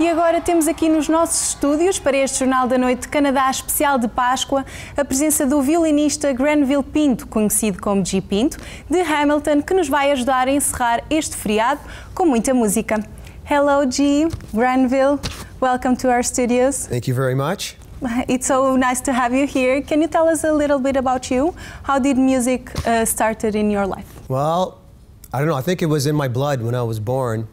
E agora temos aqui nos nossos estúdios, para este Jornal da Noite de Canadá especial de Páscoa, a presença do violinista Grenvillepinto, conhecido como gpinto, de Hamilton, que nos vai ajudar a encerrar este feriado com muita música. Hello G, Grenville, welcome to our studios. Thank you very much. It's so nice to have you here. Can you tell us a little bit about you? How did music started in your life? Well, I don't know, I think it was in my blood when I was born.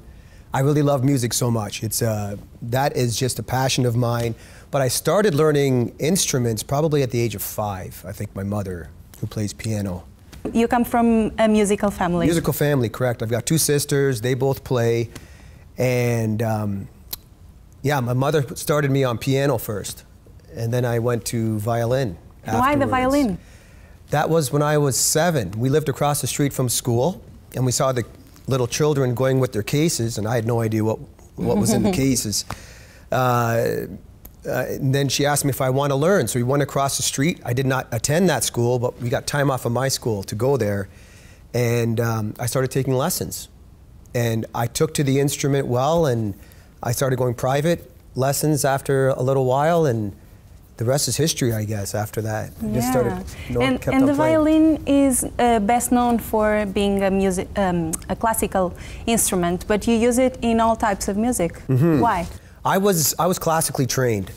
I really love music so much. That is just a passion of mine. But I started learning instruments probably at the age of 5. I think my mother, who plays piano. You come from a musical family. Musical family, correct. I've got 2 sisters, they both play. And yeah, my mother started me on piano first. And then I went to violin afterwards. Why the violin? That was when I was 7. We lived across the street from school, and we saw the little children going with their cases, and I had no idea what was in the cases. And then she asked me if I want to learn, so we went across the street. I did not attend that school, but we got time off of my school to go there, and I started taking lessons. And I took to the instrument well, and I started going private lessons after a little while, and the rest is history, I guess, after that. Yeah. Just started, and the violin is best known for being a classical instrument, but you use it in all types of music. Mm-hmm. Why? I was classically trained,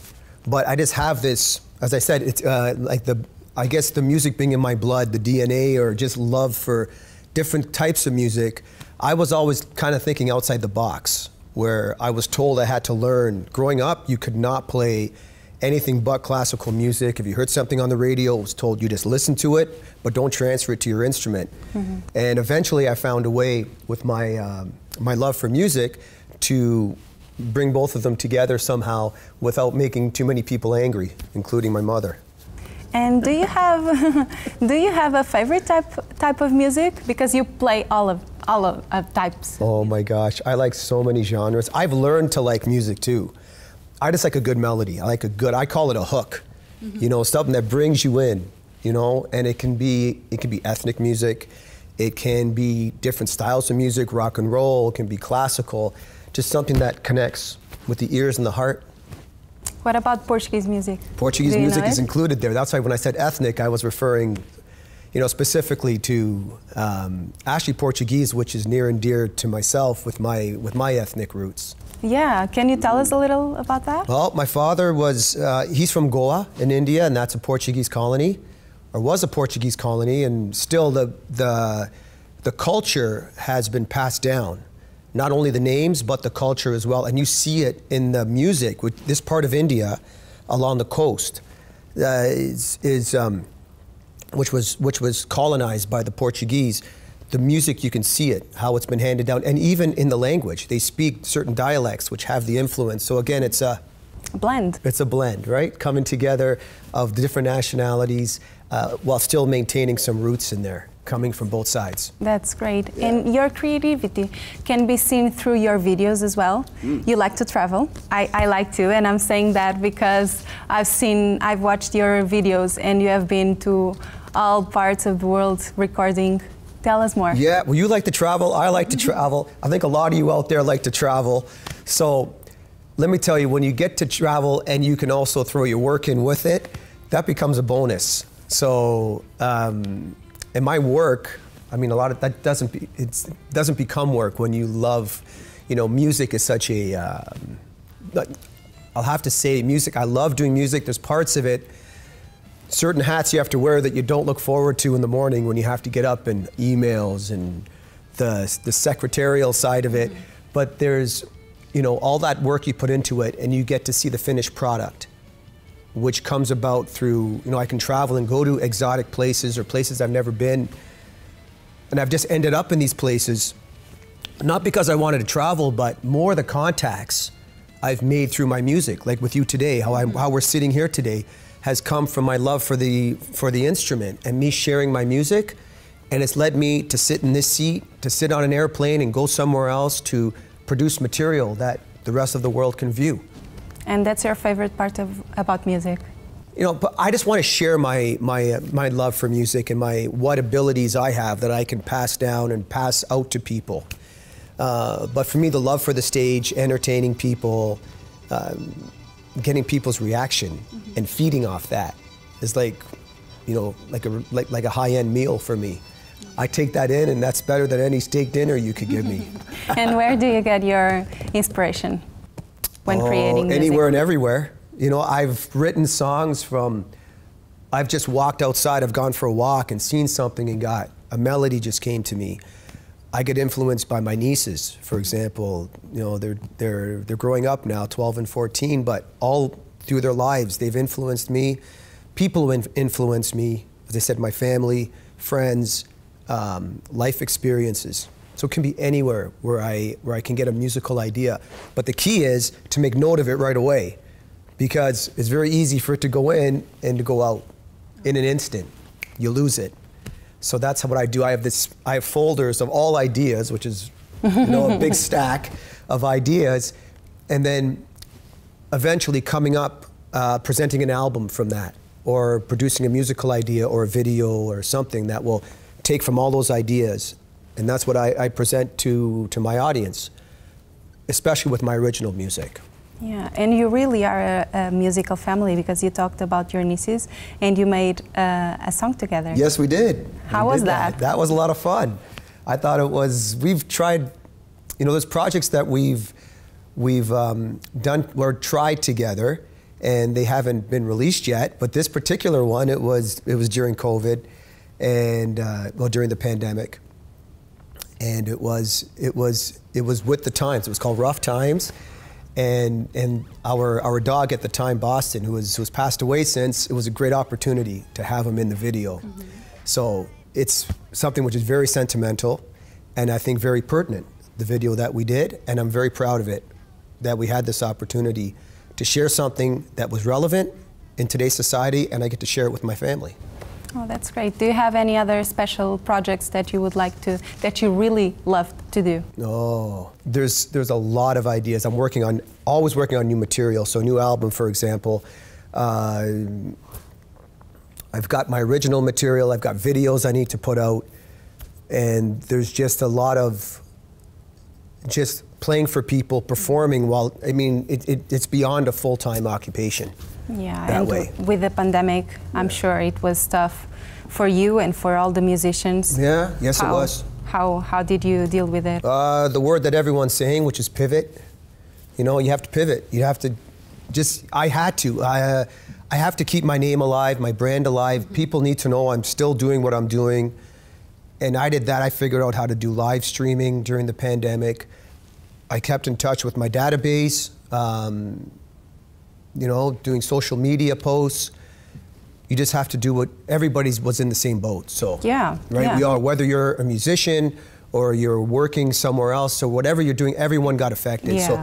but I just have this, as I said, it's I guess the music being in my blood, the DNA, or just love for different types of music. I was always kind of thinking outside the box, where I was told I had to learn. Growing up, you could not play anything but classical music. If you heard something on the radio, it was told you just listen to it, but don't transfer it to your instrument. Mm-hmm. And eventually I found a way with my, my love for music to bring both of them together somehow without making too many people angry, including my mother. And do you have a favorite type of music? Because you play all of types. Oh my gosh, I like so many genres. I've learned to like music too. I just like a good melody. I call it a hook. Mm-hmm. You know, something that brings you in, you know, and it can be ethnic music, it can be different styles of music, rock and roll, it can be classical, just something that connects with the ears and the heart. What about Portuguese music? Portuguese music is included there. That's why when I said ethnic, I was referring, you know, specifically to actually Portuguese, which is near and dear to myself with my ethnic roots. Yeah, can you tell us a little about that? Well, my father was, he's from Goa in India, and that's a Portuguese colony, or was a Portuguese colony, and still the culture has been passed down. Not only the names, but the culture as well. And you see it in the music, with this part of India along the coast, which was colonized by the Portuguese. The music, you can see it, how it's been handed down. And even in the language, they speak certain dialects which have the influence. So again, it's a blend. It's a blend, right? Coming together of the different nationalities while still maintaining some roots in there, coming from both sides. That's great. Yeah. And your creativity can be seen through your videos as well. Mm. You like to travel. I like to, and I'm saying that because I've watched your videos and you have been to all parts of the world recording. Tell us more. Yeah, well, you like to travel, I like to travel. I think a lot of you out there like to travel. So let me tell you, when you get to travel and you can also throw your work in with it, that becomes a bonus. So, in my work, I mean, a lot of that doesn't become work when you love, you know, music is such a, I'll have to say music, I love doing music. There's parts of it, certain hats you have to wear that you don't look forward to in the morning when you have to get up and emails and the secretarial side of it. But there's, you know, all that work you put into it and you get to see the finished product, which comes about through, you know, I can travel and go to exotic places or places I've never been. And I've just ended up in these places, not because I wanted to travel, but more the contacts I've made through my music, like with you today, how we're sitting here today has come from my love for the instrument and me sharing my music. And it's led me to sit in this seat, to sit on an airplane and go somewhere else to produce material that the rest of the world can view. And that's your favorite part about music? You know, but I just want to share my love for music and what abilities I have that I can pass down and pass out to people. But for me, the love for the stage, entertaining people, getting people's reaction and feeding off that is like, you know, like a high-end meal for me. I take that in, and that's better than any steak dinner you could give me. And where do you get your inspiration when creating music? Anywhere and everywhere. You know, I've written songs from, I've just walked outside, I've gone for a walk and seen something and got, a melody just came to me. I get influenced by my nieces, for example. You know, they're growing up now, 12 and 14, but all through their lives, they've influenced me. People who influence me, as I said, my family, friends, life experiences. So it can be anywhere where I can get a musical idea. But the key is to make note of it right away, because it's very easy for it to go in and to go out in an instant. You lose it. So that's what I do. I have folders of all ideas, which is, you know, a big stack of ideas, and then eventually coming up, presenting an album from that, or producing a musical idea or a video or something that will take from all those ideas. And that's what I present to my audience, especially with my original music. Yeah, and you really are a musical family, because you talked about your nieces and you made a song together. Yes, we did. How was that? That was a lot of fun. I thought it was, we've tried, you know, there's projects that we've done or tried together, and they haven't been released yet. But this particular one, it was during COVID, and well, during the pandemic, and it was with the times. It was called Rough Times, and our dog at the time, Boston, who's passed away since, it was a great opportunity to have him in the video. So it's something which is very sentimental, and I think very pertinent, the video that we did, and I'm very proud of it, that we had this opportunity to share something that was relevant in today's society, and I get to share it with my family. Oh, that's great. Do you have any other special projects that you would like to, that you really love to do? Oh, there's a lot of ideas. I'm always working on new material. So a new album, for example. I've got my original material, I've got videos I need to put out, and there's just a lot of just playing for people, performing while, I mean, it's beyond a full-time occupation. Yeah, that and way. With the pandemic, I'm sure it was tough for you and for all the musicians. Yeah, yes it was. How did you deal with it? The word that everyone's saying, which is pivot. You know, you have to pivot. You have to I have to keep my name alive, my brand alive. People need to know I'm still doing what I'm doing. And I did that. I figured out how to do live streaming during the pandemic. I kept in touch with my database. You know, doing social media posts. You just have to do what everybody was in the same boat. So yeah, right, yeah. We are, whether you're a musician or you're working somewhere else, so whatever you're doing, everyone got affected. Yeah. So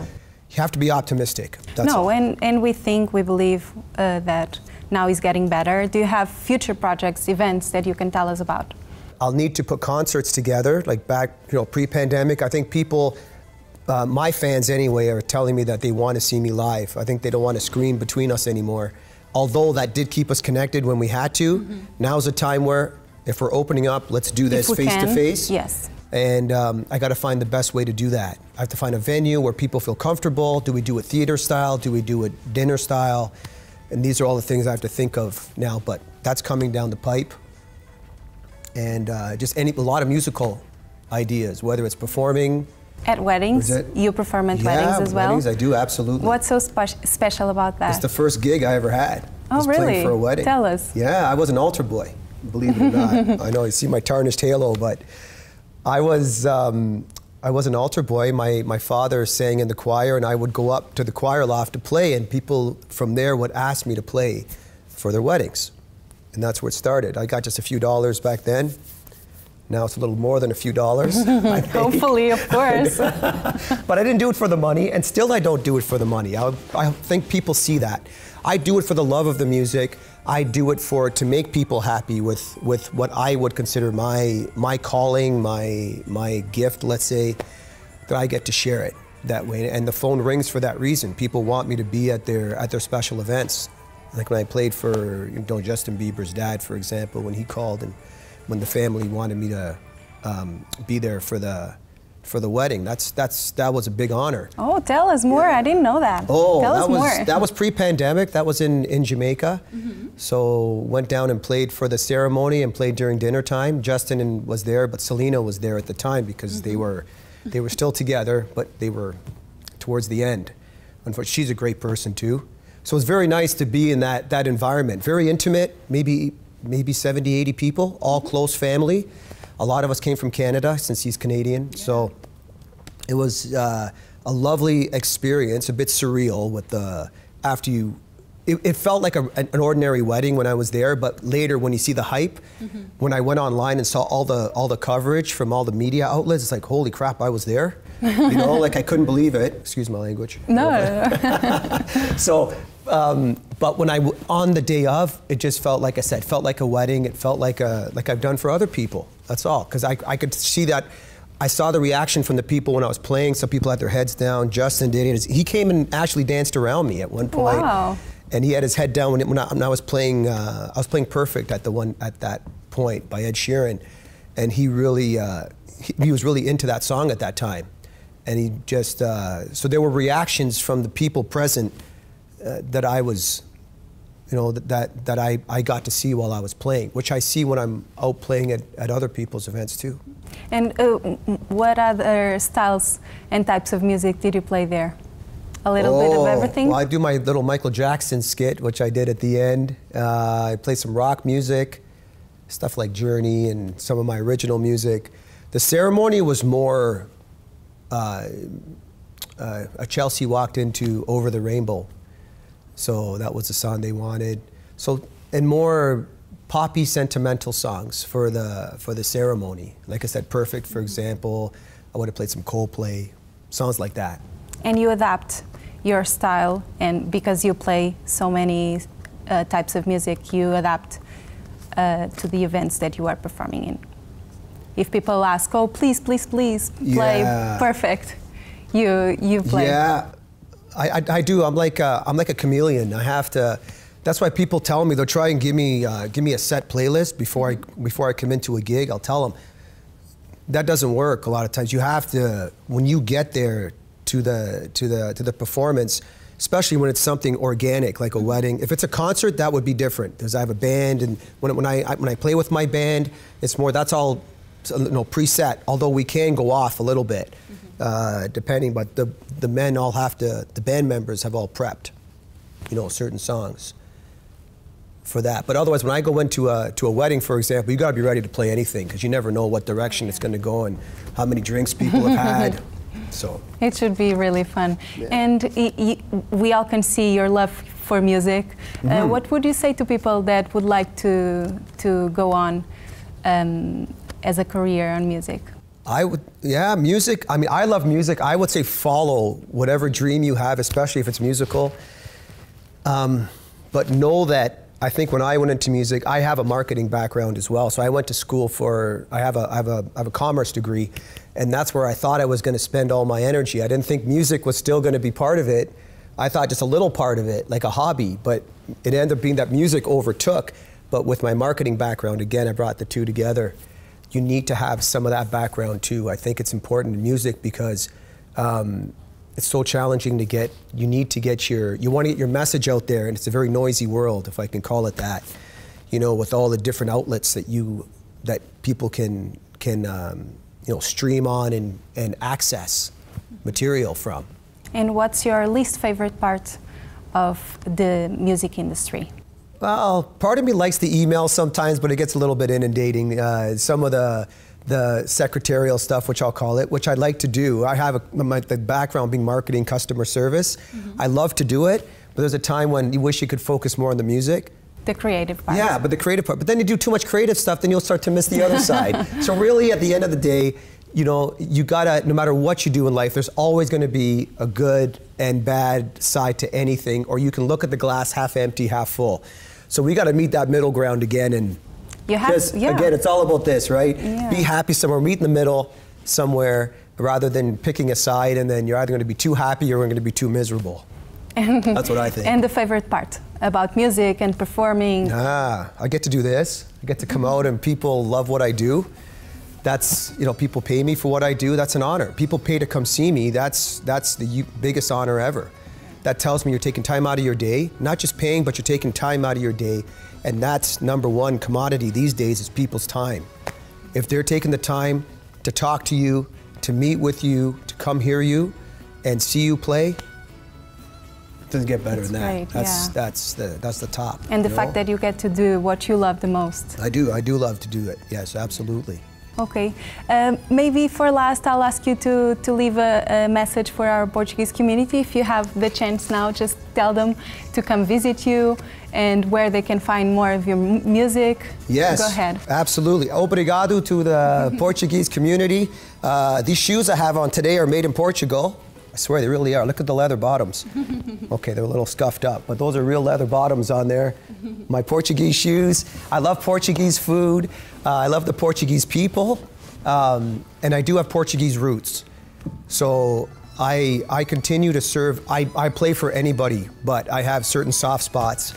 you have to be optimistic. That's all. And we believe that now is getting better. Do you have future projects, events that you can tell us about? I'll need to put concerts together, like back, you know, pre-pandemic. I think people. My fans anyway are telling me that they want to see me live. I think they don't want a screen between us anymore. Although that did keep us connected when we had to. Now's a time where if we're opening up, let's do this face to face. Yes. And I got to find the best way to do that. I have to find a venue where people feel comfortable. Do we do it theater style? Do we do it dinner style? And these are all the things I have to think of now, but that's coming down the pipe. And just a lot of musical ideas, whether it's performing. At weddings? You perform at weddings as well? Yeah, weddings I do, absolutely. What's so special about that? It's the first gig I ever had. Oh, really? Playing for a wedding. Tell us. Yeah, I was an altar boy, believe it or not. I know you see my tarnished halo, but I was an altar boy. My father sang in the choir, and I would go up to the choir loft to play, and people from there would ask me to play for their weddings. And that's where it started. I got just a few dollars back then. Now it's a little more than a few dollars. Hopefully, of course. But I didn't do it for the money, and still I don't do it for the money. I think people see that. I do it for the love of the music. I do it to make people happy with what I would consider my calling, my gift, let's say, that I get to share it that way. And the phone rings for that reason. People want me to be at their special events. Like when I played for Justin Bieber's dad, for example, when he called and when the family wanted me to be there for for the wedding. That was a big honor. Oh, tell us more. I didn't know that. Oh, tell us more. That was pre-pandemic. That was in Jamaica. So went down and played for the ceremony and played during dinner time. Justin was there, but Selena was there at the time because they were still together, but they were towards the end. Unfortunately, she's a great person too. So it was very nice to be in that environment. Very intimate, maybe 70, 80 people, all close family. A lot of us came from Canada since he's Canadian. So it was a lovely experience, a bit surreal with it felt like an ordinary wedding when I was there, but later when you see the hype, when I went online and saw all the coverage from all the media outlets, it's like, holy crap, I was there. You know, like I couldn't believe it. Excuse my language. No. So, but when on the day of, it just felt, like I said, felt like a wedding. It felt like I've done for other people. That's all. Because I could see that. I saw the reaction from the people when I was playing. Some people had their heads down. Justin did it. He came and actually danced around me at one point. Wow. And he had his head down when I was playing. I was playing "Perfect" at that point by Ed Sheeran, and he really he was really into that song at that time, and he just so there were reactions from the people present that I was, you know, that I got to see while I was playing, which I see when I'm out playing at other people's events too. And what other styles and types of music did you play there? A little bit of everything? Well, I do my little Michael Jackson skit, which I did at the end. I play some rock music, stuff like Journey and some of my original music. The ceremony was more, a Chelsea walked into Over the Rainbow. So that was the song they wanted. So, and more poppy, sentimental songs for the ceremony. Like I said, Perfect, for example. I would have played some Coldplay, songs like that. And you adapt your style, and because you play so many types of music, you adapt to the events that you are performing in. If people ask, oh, please, please, please play Perfect, you play. Yeah, I do. I'm like a chameleon. I have to. That's why people tell me, they'll try and give me a set playlist before I come into a gig. I'll tell them that doesn't work a lot of times. You have to, when you get there to the performance, especially when it's something organic like a wedding. If it's a concert, that would be different because I have a band, and when I play with my band, it's more, that's all, you know, preset. Although we can go off a little bit, depending. But the men all have to, the band members have all prepped, you know, certain songs for that. But otherwise, when I go into a wedding, for example, you got to be ready to play anything because you never know what direction it's going to go and how many drinks people have had. So it should be really fun. Yeah. And we all can see your love for music. What would you say to people that would like to go on as a career on music? Music. I mean, I love music. I would say follow whatever dream you have, especially if it's musical. But know that I think when I went into music, I have a marketing background as well. So I went to school I have a commerce degree, and that's where I thought I was going to spend all my energy. I didn't think music was still going to be part of it. I thought just a little part of it, like a hobby, but it ended up being that music overtook. But with my marketing background, again, I brought the two together. You need to have some of that background too. I think it's important in music because it's so challenging to get. You need to get you want to get your message out there, and it's a very noisy world, if I can call it that. You know, with all the different outlets that people can you know, stream on and access material from. And what's your least favorite part of the music industry? Well, part of me likes the email sometimes, but it gets a little bit inundating. Some of the secretarial stuff, which I'll call it, which I like to do. I have the background being marketing, customer service. I love to do it, but there's a time when you wish you could focus more on the music. The creative part. Yeah, but the creative part. But then you do too much creative stuff, then you'll start to miss the other side. So really, at the end of the day, you know, you gotta, no matter what you do in life, there's always gonna be a good and bad side to anything, or you can look at the glass half empty, half full. So we gotta meet that middle ground again, and again, it's all about this, right? Yeah. Be happy somewhere, meet in the middle somewhere, rather than picking a side, and then you're either gonna be too happy or you're gonna be too miserable. That's what I think. And the favorite part about music and performing? I get to do this. I get to come out and people love what I do. that's, you know, people pay me for what I do. That's an honor. People pay to come see me. That's the biggest honor ever. That tells me you're taking time out of your day, not just paying, but you're taking time out of your day. And that's number one commodity these days is people's time. If they're taking the time to talk to you, to meet with you, to come hear you, and see you play, it doesn't get better than that. That's the top. And the fact that you get to do what you love the most. I do love to do it. Yes, absolutely. Okay, maybe for last, I'll ask you to leave a message for our Portuguese community. If you have the chance now, just tell them to come visit you and where they can find more of your music. Yes, go ahead. Absolutely. Obrigado to the Portuguese community. These shoes I have on today are made in Portugal. I swear they really are. Look at the leather bottoms. Okay, they're a little scuffed up, but those are real leather bottoms on there. My Portuguese shoes. I love Portuguese food. I love the Portuguese people. And I do have Portuguese roots. So I continue to serve. I play for anybody, but I have certain soft spots.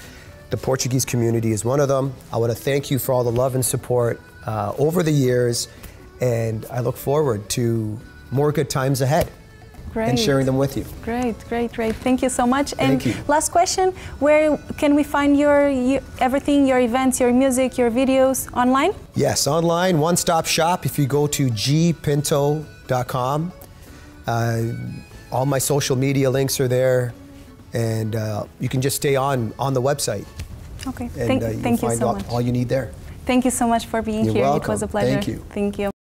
The Portuguese community is one of them. I want to thank you for all the love and support over the years. And I look forward to more good times ahead. Great. And sharing them with you. Great. Thank you so much. Thank you. Last question, where can we find your everything, your events, your music, your videos online? Yes, online, one-stop shop. If you go to gpinto.com, all my social media links are there, and you can just stay on the website. Okay, and thank you so much. All you need there. Thank you so much for being here. Welcome. It was a pleasure. Thank you. Thank you.